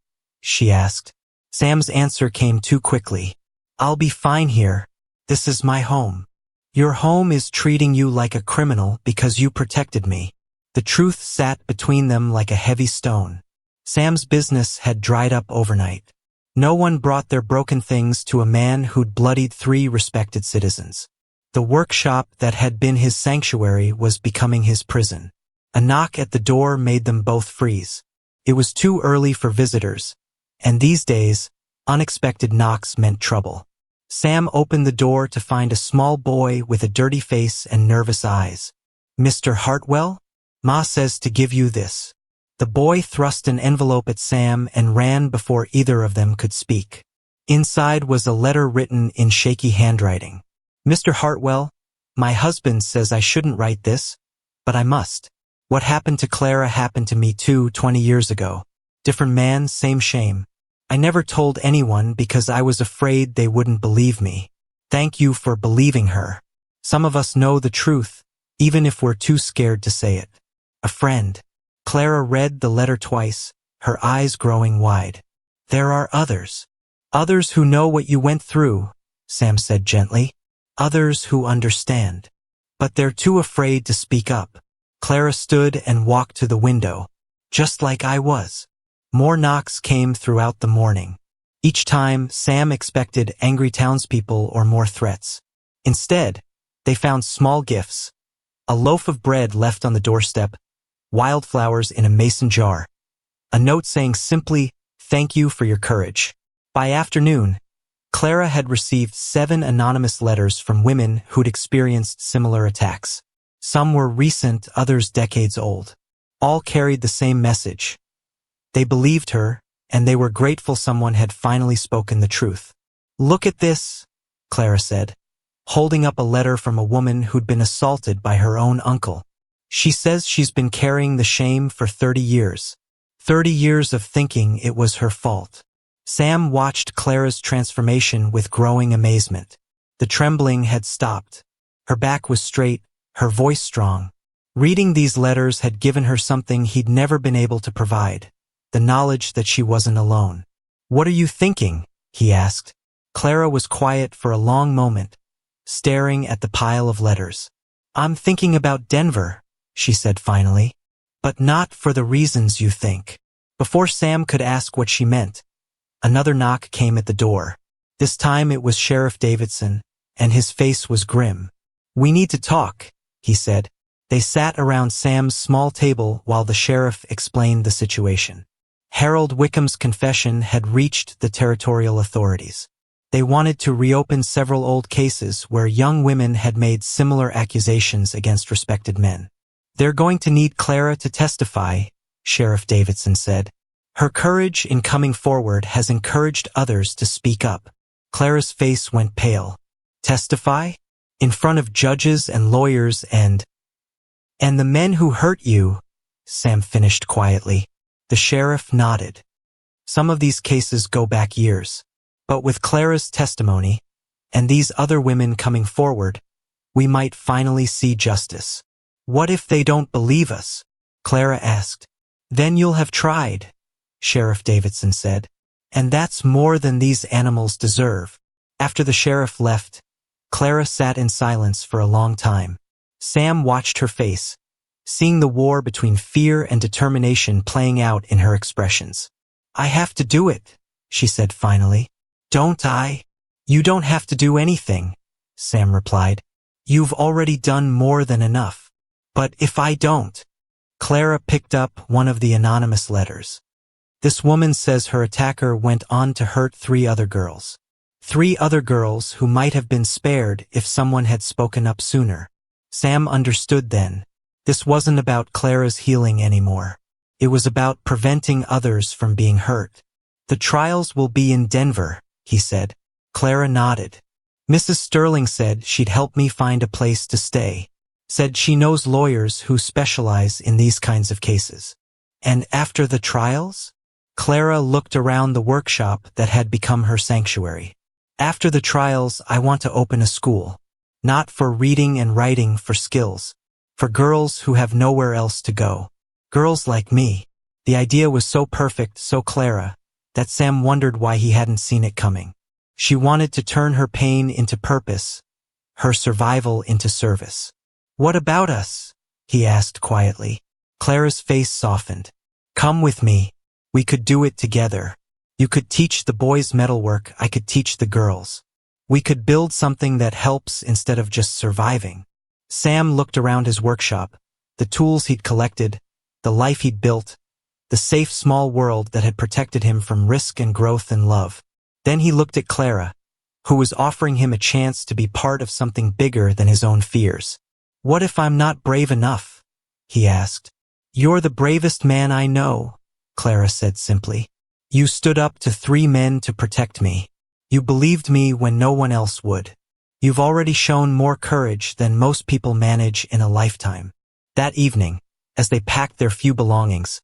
She asked. Sam's answer came too quickly. I'll be fine here. This is my home. Your home is treating you like a criminal because you protected me. The truth sat between them like a heavy stone. Sam's business had dried up overnight. No one brought their broken things to a man who'd bloodied 3 respected citizens. The workshop that had been his sanctuary was becoming his prison. A knock at the door made them both freeze. It was too early for visitors, and these days, unexpected knocks meant trouble. Sam opened the door to find a small boy with a dirty face and nervous eyes. Mr. Hartwell? Ma says to give you this. The boy thrust an envelope at Sam and ran before either of them could speak. Inside was a letter written in shaky handwriting. Mr. Hartwell, my husband says I shouldn't write this, but I must. What happened to Clara happened to me too 20 years ago. Different man, same shame. I never told anyone because I was afraid they wouldn't believe me. Thank you for believing her. Some of us know the truth, even if we're too scared to say it. A friend. Clara read the letter twice, her eyes growing wide. There are others. Others who know what you went through, Sam said gently. Others who understand. But they're too afraid to speak up. Clara stood and walked to the window, just like I was. More knocks came throughout the morning. Each time, Sam expected angry townspeople or more threats. Instead, they found small gifts. A loaf of bread left on the doorstep, wildflowers in a mason jar. A note saying simply, "Thank you for your courage." By afternoon, Clara had received 7 anonymous letters from women who'd experienced similar attacks. Some were recent, others decades old. All carried the same message. They believed her, and they were grateful someone had finally spoken the truth. Look at this, Clara said, holding up a letter from a woman who'd been assaulted by her own uncle. She says she's been carrying the shame for 30 years. 30 years of thinking it was her fault. Sam watched Clara's transformation with growing amazement. The trembling had stopped. Her back was straight, her voice strong. Reading these letters had given her something he'd never been able to provide. The knowledge that she wasn't alone. What are you thinking? He asked. Clara was quiet for a long moment, staring at the pile of letters. I'm thinking about Denver, she said finally. But not for the reasons you think. Before Sam could ask what she meant, another knock came at the door. This time it was Sheriff Davidson, and his face was grim. "We need to talk," he said. They sat around Sam's small table while the sheriff explained the situation. Harold Wickham's confession had reached the territorial authorities. They wanted to reopen several old cases where young women had made similar accusations against respected men. "They're going to need Clara to testify," Sheriff Davidson said. "Her courage in coming forward has encouraged others to speak up." Clara's face went pale. "Testify? In front of judges and lawyers and the men who hurt you," Sam finished quietly. The sheriff nodded. "Some of these cases go back years. But with Clara's testimony, and these other women coming forward, we might finally see justice." "What if they don't believe us?" Clara asked. "Then you'll have tried," Sheriff Davidson said. "And that's more than these animals deserve." After the sheriff left, Clara sat in silence for a long time. Sam watched her face, seeing the war between fear and determination playing out in her expressions. "I have to do it," she said finally. "Don't I?" "You don't have to do anything," Sam replied. "You've already done more than enough." "But if I don't?" Clara picked up one of the anonymous letters. "This woman says her attacker went on to hurt 3 other girls. 3 other girls who might have been spared if someone had spoken up sooner." Sam understood then. This wasn't about Clara's healing anymore. It was about preventing others from being hurt. "The trials will be in Denver," he said. Clara nodded. "Mrs. Sterling said she'd help me find a place to stay. Said she knows lawyers who specialize in these kinds of cases." "And after the trials?" Clara looked around the workshop that had become her sanctuary. "After the trials, I want to open a school. Not for reading and writing for skills. For girls who have nowhere else to go. Girls like me." The idea was so perfect, so Clara, that Sam wondered why he hadn't seen it coming. She wanted to turn her pain into purpose, her survival into service. "What about us?" he asked quietly. Clara's face softened. "Come with me. We could do it together. You could teach the boys metalwork, I could teach the girls. We could build something that helps instead of just surviving." Sam looked around his workshop, the tools he'd collected, the life he'd built, the safe small world that had protected him from risk and growth and love. Then he looked at Clara, who was offering him a chance to be part of something bigger than his own fears. "What if I'm not brave enough?" he asked. "You're the bravest man I know," Clara said simply. "You stood up to 3 men to protect me. You believed me when no one else would. You've already shown more courage than most people manage in a lifetime." That evening, as they packed their few belongings,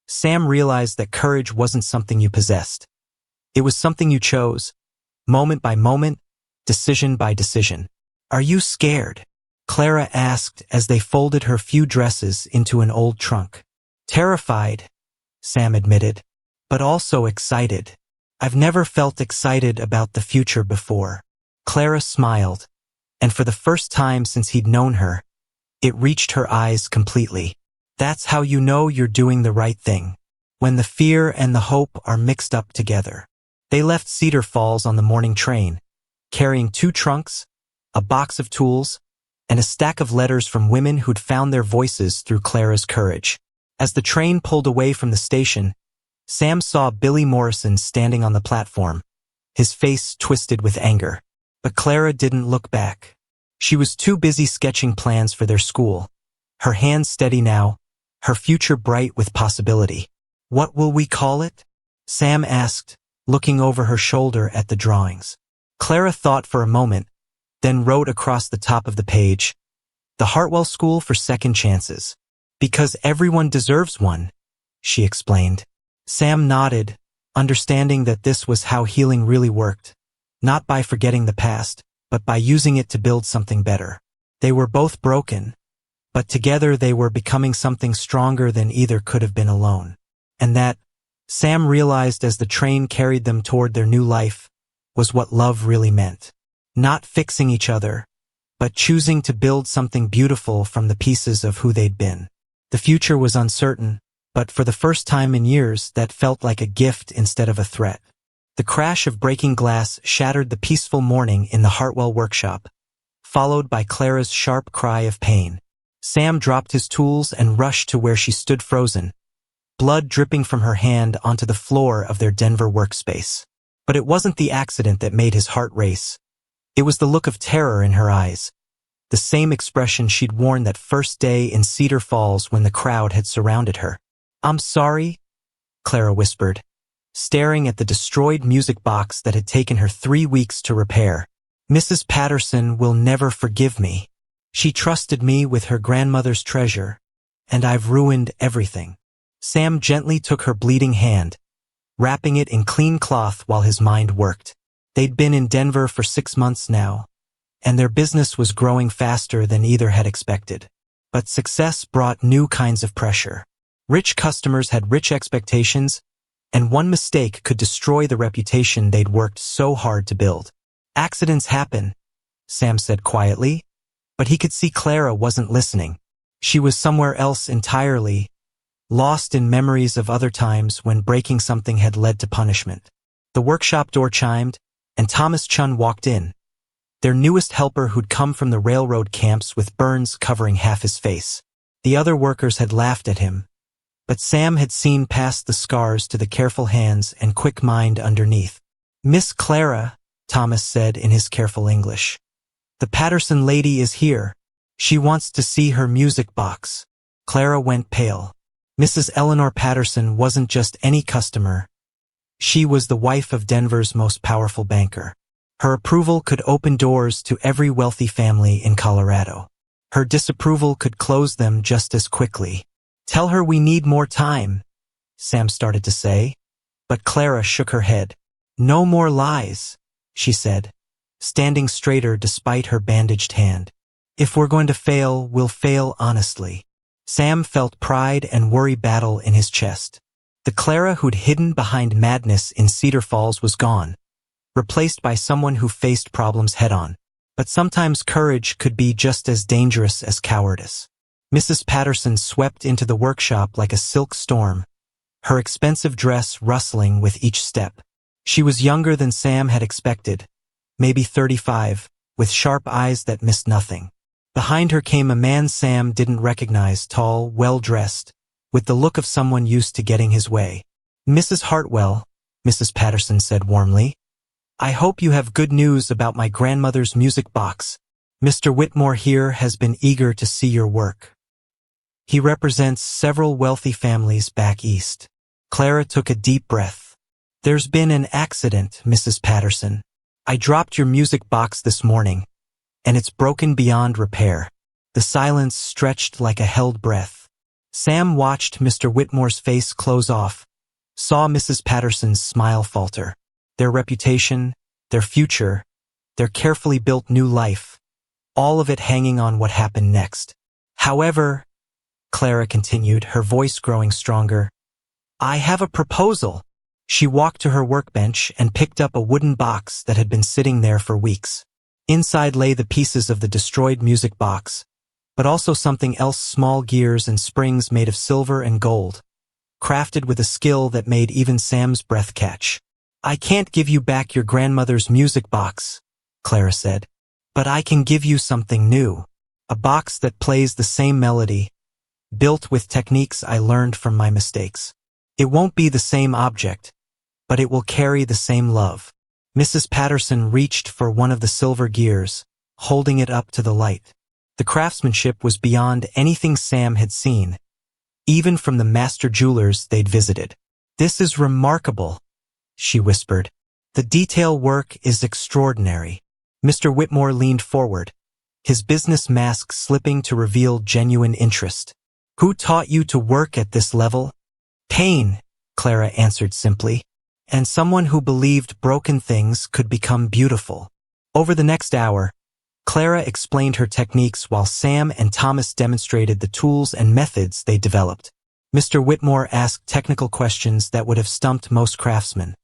Sam realized that courage wasn't something you possessed. It was something you chose, moment by moment, decision by decision. "Are you scared?" Clara asked as they folded her few dresses into an old trunk. "Terrified," Sam admitted, "but also excited. I've never felt excited about the future before." Clara smiled, and for the first time since he'd known her, it reached her eyes completely. "That's how you know you're doing the right thing. When the fear and the hope are mixed up together." They left Cedar Falls on the morning train, carrying 2 trunks, a box of tools, and a stack of letters from women who'd found their voices through Clara's courage. As the train pulled away from the station, Sam saw Billy Morrison standing on the platform, his face twisted with anger. But Clara didn't look back. She was too busy sketching plans for their school, her hands steady now, her future bright with possibility. "What will we call it?" Sam asked, looking over her shoulder at the drawings. Clara thought for a moment, then wrote across the top of the page, "The Hartwell School for Second Chances. Because everyone deserves one," she explained. Sam nodded, understanding that this was how healing really worked. Not by forgetting the past, but by using it to build something better. They were both broken, but together they were becoming something stronger than either could have been alone. And that, Sam realized as the train carried them toward their new life, was what love really meant. Not fixing each other, but choosing to build something beautiful from the pieces of who they'd been. The future was uncertain, but for the first time in years that felt like a gift instead of a threat. The crash of breaking glass shattered the peaceful morning in the Hartwell workshop, followed by Clara's sharp cry of pain. Sam dropped his tools and rushed to where she stood frozen, blood dripping from her hand onto the floor of their Denver workspace. But it wasn't the accident that made his heart race. It was the look of terror in her eyes, the same expression she'd worn that first day in Cedar Falls when the crowd had surrounded her. "I'm sorry," Clara whispered, staring at the destroyed music box that had taken her 3 weeks to repair. "Mrs. Patterson will never forgive me. She trusted me with her grandmother's treasure, and I've ruined everything." Sam gently took her bleeding hand, wrapping it in clean cloth while his mind worked. They'd been in Denver for 6 months now, and their business was growing faster than either had expected. But success brought new kinds of pressure. Rich customers had rich expectations, and one mistake could destroy the reputation they'd worked so hard to build. "Accidents happen," Sam said quietly, but he could see Clara wasn't listening. She was somewhere else entirely, lost in memories of other times when breaking something had led to punishment. The workshop door chimed, and Thomas Chun walked in, their newest helper who'd come from the railroad camps with burns covering half his face. The other workers had laughed at him, but Sam had seen past the scars to the careful hands and quick mind underneath. "Miss Clara," Thomas said in his careful English, "the Patterson lady is here. She wants to see her music box." Clara went pale. Mrs. Eleanor Patterson wasn't just any customer. She was the wife of Denver's most powerful banker. Her approval could open doors to every wealthy family in Colorado. Her disapproval could close them just as quickly. "Tell her we need more time," Sam started to say, but Clara shook her head. "No more lies," she said, standing straighter despite her bandaged hand. "If we're going to fail, we'll fail honestly." Sam felt pride and worry battle in his chest. The Clara who'd hidden behind madness in Cedar Falls was gone, replaced by someone who faced problems head-on. But sometimes courage could be just as dangerous as cowardice. Mrs. Patterson swept into the workshop like a silk storm, her expensive dress rustling with each step. She was younger than Sam had expected, maybe 35, with sharp eyes that missed nothing. Behind her came a man Sam didn't recognize, tall, well-dressed, with the look of someone used to getting his way. "Mrs. Hartwell," Mrs. Patterson said warmly, "I hope you have good news about my grandmother's music box. Mr. Whitmore here has been eager to see your work. He represents several wealthy families back east." Clara took a deep breath. "There's been an accident, Mrs. Patterson. I dropped your music box this morning, and it's broken beyond repair." The silence stretched like a held breath. Sam watched Mr. Whitmore's face close off, saw Mrs. Patterson's smile falter. Their reputation, their future, their carefully built new life, all of it hanging on what happened next. "However," Clara continued, her voice growing stronger, "I have a proposal." She walked to her workbench and picked up a wooden box that had been sitting there for weeks. Inside lay the pieces of the destroyed music box, but also something else, small gears and springs made of silver and gold, crafted with a skill that made even Sam's breath catch. "I can't give you back your grandmother's music box," Clara said, "but I can give you something new. A box that plays the same melody, built with techniques I learned from my mistakes. It won't be the same object, but it will carry the same love." Mrs. Patterson reached for one of the silver gears, holding it up to the light. The craftsmanship was beyond anything Sam had seen, even from the master jewelers they'd visited. "This is remarkable," she whispered. "The detail work is extraordinary." Mr. Whitmore leaned forward, his business mask slipping to reveal genuine interest. "Who taught you to work at this level?" "Pain," Clara answered simply, "and someone who believed broken things could become beautiful." Over the next hour, Clara explained her techniques while Sam and Thomas demonstrated the tools and methods they developed. Mr. Whitmore asked technical questions that would have stumped most craftsmen,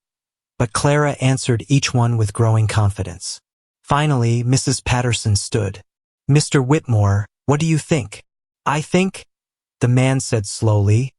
but Clara answered each one with growing confidence. Finally, Mrs. Patterson stood. "Mr. Whitmore, what do you think?" "I think," the man said slowly,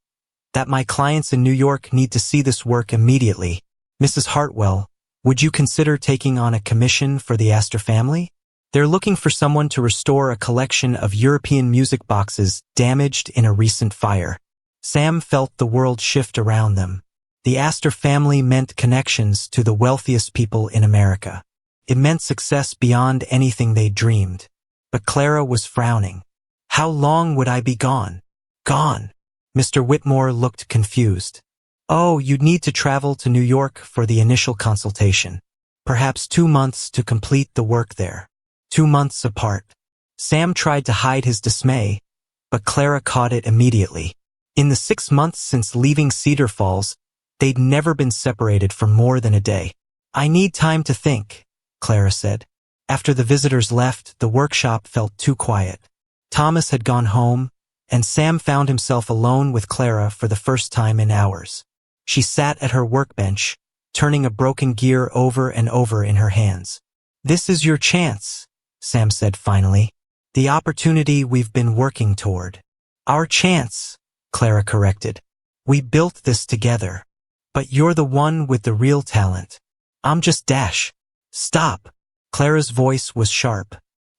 "that my clients in New York need to see this work immediately. Mrs. Hartwell, would you consider taking on a commission for the Astor family?" They're looking for someone to restore a collection of European music boxes damaged in a recent fire. Sam felt the world shift around them. The Astor family meant connections to the wealthiest people in America. It meant success beyond anything they dreamed. But Clara was frowning. How long would I be gone? Gone. Mr. Whitmore looked confused. Oh, you'd need to travel to New York for the initial consultation. Perhaps 2 months to complete the work there. 2 months apart. Sam tried to hide his dismay, but Clara caught it immediately. In the 6 months since leaving Cedar Falls, they'd never been separated for more than a day. I need time to think, Clara said. After the visitors left, the workshop felt too quiet. Thomas had gone home, and Sam found himself alone with Clara for the first time in hours. She sat at her workbench, turning a broken gear over and over in her hands. This is your chance, Sam said finally. The opportunity we've been working toward. Our chance, Clara corrected. We built this together. But you're the one with the real talent. I'm just Dash. Stop. Clara's voice was sharp.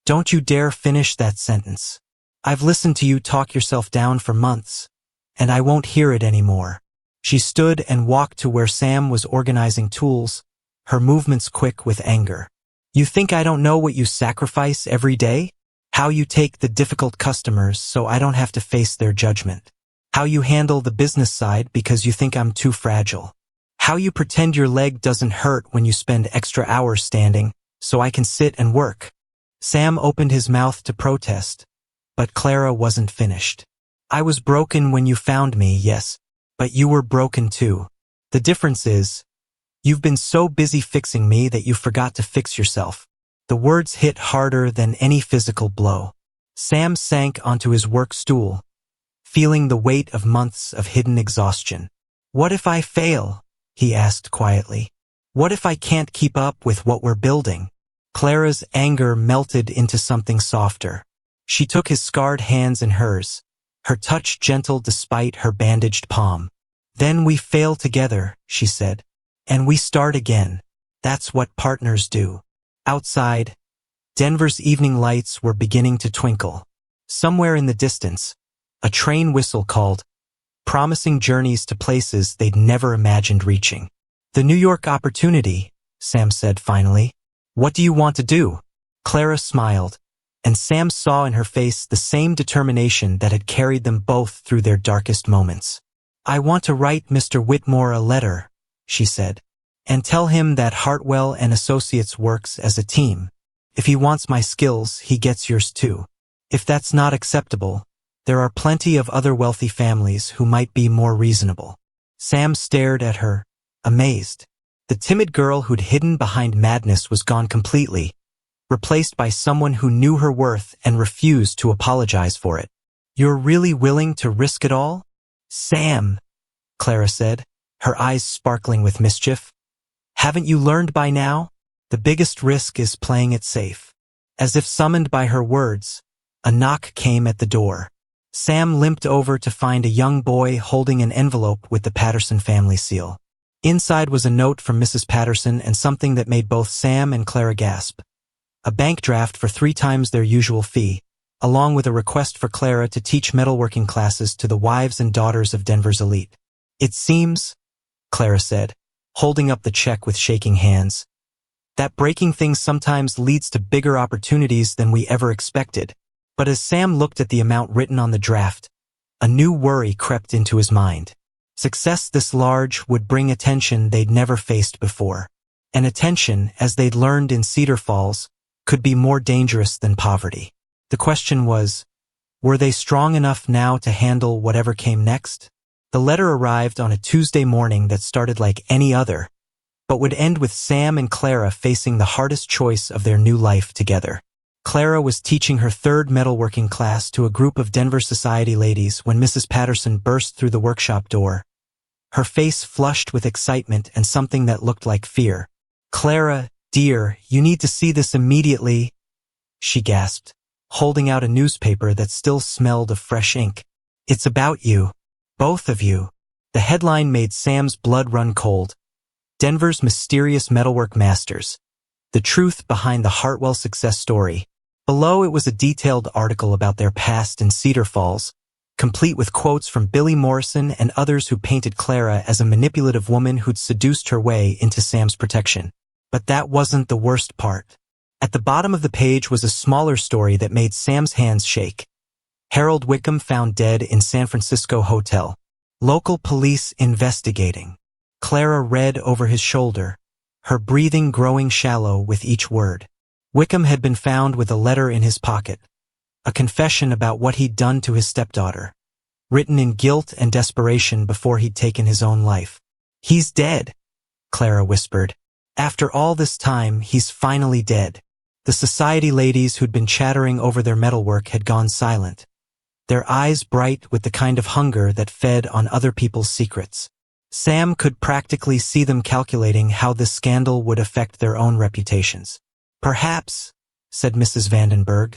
Don't you dare finish that sentence. I've listened to you talk yourself down for months, and I won't hear it anymore. She stood and walked to where Sam was organizing tools, her movements quick with anger. You think I don't know what you sacrifice every day? How you take the difficult customers so I don't have to face their judgment. How you handle the business side because you think I'm too fragile. How you pretend your leg doesn't hurt when you spend extra hours standing so I can sit and work. Sam opened his mouth to protest, but Clara wasn't finished. I was broken when you found me, yes, but you were broken too. The difference is, you've been so busy fixing me that you forgot to fix yourself. The words hit harder than any physical blow. Sam sank onto his work stool, feeling the weight of months of hidden exhaustion. What if I fail? He asked quietly. What if I can't keep up with what we're building? Clara's anger melted into something softer. She took his scarred hands in hers, her touch gentle despite her bandaged palm. Then we fail together, she said. And we start again. That's what partners do. Outside, Denver's evening lights were beginning to twinkle. Somewhere in the distance, a train whistle called, promising journeys to places they'd never imagined reaching. The New York opportunity, Sam said finally. What do you want to do? Clara smiled, and Sam saw in her face the same determination that had carried them both through their darkest moments. I want to write Mr. Whitmore a letter, she said, and tell him that Hartwell and Associates works as a team. If he wants my skills, he gets yours too. If that's not acceptable, there are plenty of other wealthy families who might be more reasonable. Sam stared at her, amazed. The timid girl who'd hidden behind madness was gone completely, replaced by someone who knew her worth and refused to apologize for it. You're really willing to risk it all? Sam, Clara said, her eyes sparkling with mischief. Haven't you learned by now? The biggest risk is playing it safe. As if summoned by her words, a knock came at the door. Sam limped over to find a young boy holding an envelope with the Patterson family seal. Inside was a note from Mrs. Patterson and something that made both Sam and Clara gasp. A bank draft for 3 times their usual fee, along with a request for Clara to teach metalworking classes to the wives and daughters of Denver's elite. It seems, Clara said, holding up the check with shaking hands, that breaking things sometimes leads to bigger opportunities than we ever expected. But as Sam looked at the amount written on the draft, a new worry crept into his mind. Success this large would bring attention they'd never faced before. And attention, as they'd learned in Cedar Falls, could be more dangerous than poverty. The question was, were they strong enough now to handle whatever came next? The letter arrived on a Tuesday morning that started like any other, but would end with Sam and Clara facing the hardest choice of their new life together. Clara was teaching her 3rd metalworking class to a group of Denver society ladies when Mrs. Patterson burst through the workshop door, her face flushed with excitement and something that looked like fear. Clara, dear, you need to see this immediately, she gasped, holding out a newspaper that still smelled of fresh ink. It's about you. Both of you. The headline made Sam's blood run cold. Denver's mysterious metalwork masters. The truth behind the Hartwell success story. Below it was a detailed article about their past in Cedar Falls, complete with quotes from Billy Morrison and others who painted Clara as a manipulative woman who'd seduced her way into Sam's protection. But that wasn't the worst part. At the bottom of the page was a smaller story that made Sam's hands shake. Harold Wickham found dead in San Francisco hotel. Local police investigating. Clara read over his shoulder, her breathing growing shallow with each word. Wickham had been found with a letter in his pocket, a confession about what he'd done to his stepdaughter, written in guilt and desperation before he'd taken his own life. "He's dead," Clara whispered. "After all this time, he's finally dead." The society ladies who'd been chattering over their metalwork had gone silent, their eyes bright with the kind of hunger that fed on other people's secrets. Sam could practically see them calculating how this scandal would affect their own reputations. "Perhaps," said Mrs. Vandenberg,